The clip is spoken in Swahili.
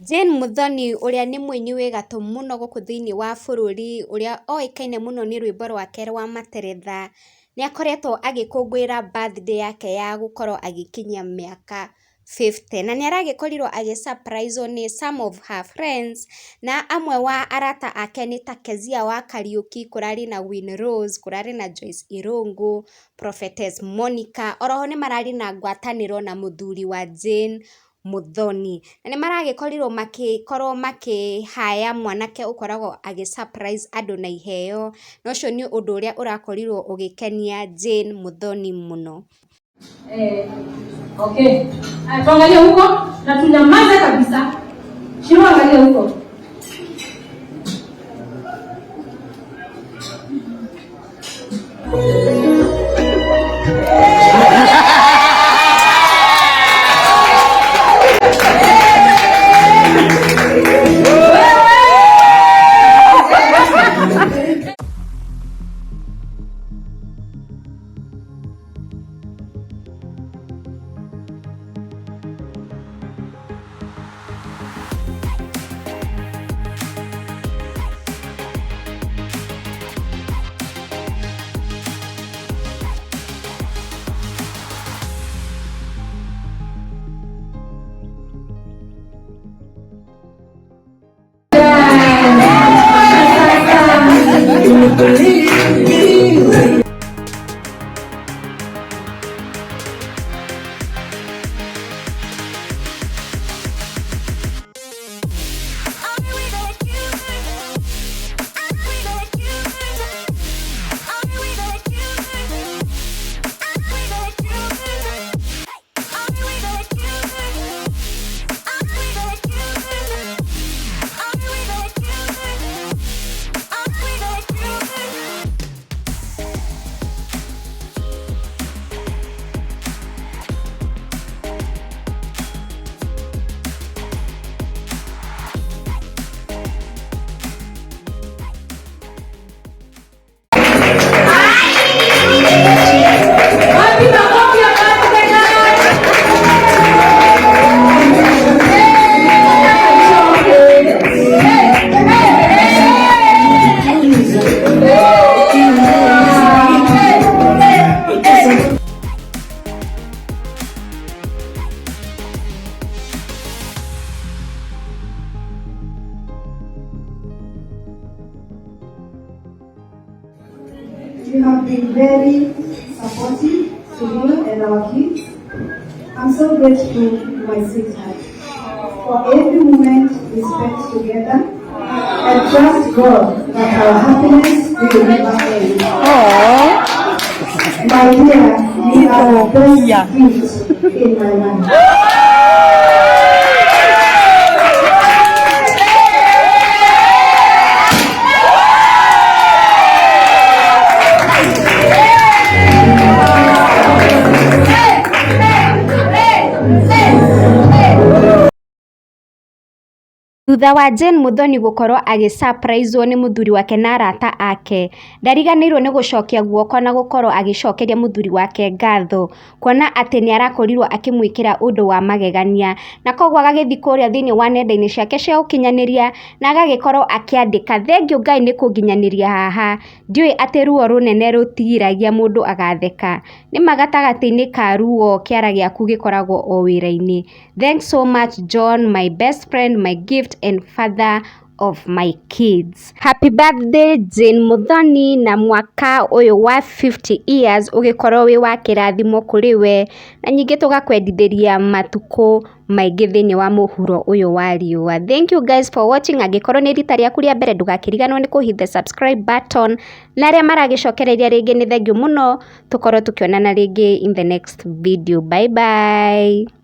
Jane Muthoni ũrĩa nĩ mũini wĩ gatũ mũno gũkũ thĩinĩ wa bũrũri, ũrĩa oĩkaine mũno nĩ rwĩmbo rwake rwa Materetha, nĩ akoretwo agĩkũngũĩra birthday yake ya gũkorwo agĩkinyia mĩaka 50, na nĩ aragĩkorirwo agĩ-surprise-wo nĩ some of her friends, na amwe wa arata ake nĩ ta Kezia wa Kariuki, kũrarĩ na Win Rose, kũrarĩ na Joyce Irungu, Prophetess Monica, oroho nĩ mararĩ na ngwatanĩro na mũthuri wa Jane Muthoni, na nĩ maragĩkorirwo makĩhaya mwanake ũkoragwo agĩ-surprise andũ na iheo, na ũcio nĩ ũndũ ũrĩa ũrakorirwo ũgĩkenia Jane Muthoni mũno. Okay. Tuangalie huko na tunyamaze kabisa. Shiro, angalia huko. You have been very supportive to me and our kids. I'm so grateful to my sweetheart for every moment we spent together, and trust God that our happiness will never end. My dear, you are the best gift in my life. Thutha wa Jane Muthoni gũkorwo agĩ-surprise-wo nĩ mũthuri wake na arata ake, ndariganĩirwo nĩ gũcokia guoko na gũkorwo agĩcokeria mũthuri wake ngatho, kuona atĩ nĩ arakorirwo akĩmwĩkĩra ũndũ wa magegania, na koguo agagĩthiĩ kũrĩa thĩinĩ wa nenda-inĩ ciake cia ũkinyanĩria na agagĩkorwo akĩandĩka, "Thengiũ Ngai nĩ kũnginyanĩria haha, ndiũĩ atĩ ruo rũnene rũtigiragia mũndũ agatheka, nĩma gatagatĩ-inĩ ka ruo kĩara gĩaku gĩkoragwo o wĩra-inĩ. Thanks so much John, my best friend, my gift and father of my kids." Happy birthday Jane Muthoni, na mwaka ũyũ wa 50 years ũgĩkorwo wĩ wa kĩrathimo kũrĩ we, na ningĩ tũgakwendithĩria matukũ maingĩ thĩinĩ wa mũhuro ũyũ wa riũa. Thank you guys for watching. Angĩkorwo nĩ rita rĩaku rĩa mbere, ndũgakĩriganĩrwo nĩ kũhitha subscribe button, na arĩa maragĩcokereria rĩngĩ nĩ thengiũ mũno. Tũkorwo tũkĩonana rĩngĩ in the next video. Bye bye.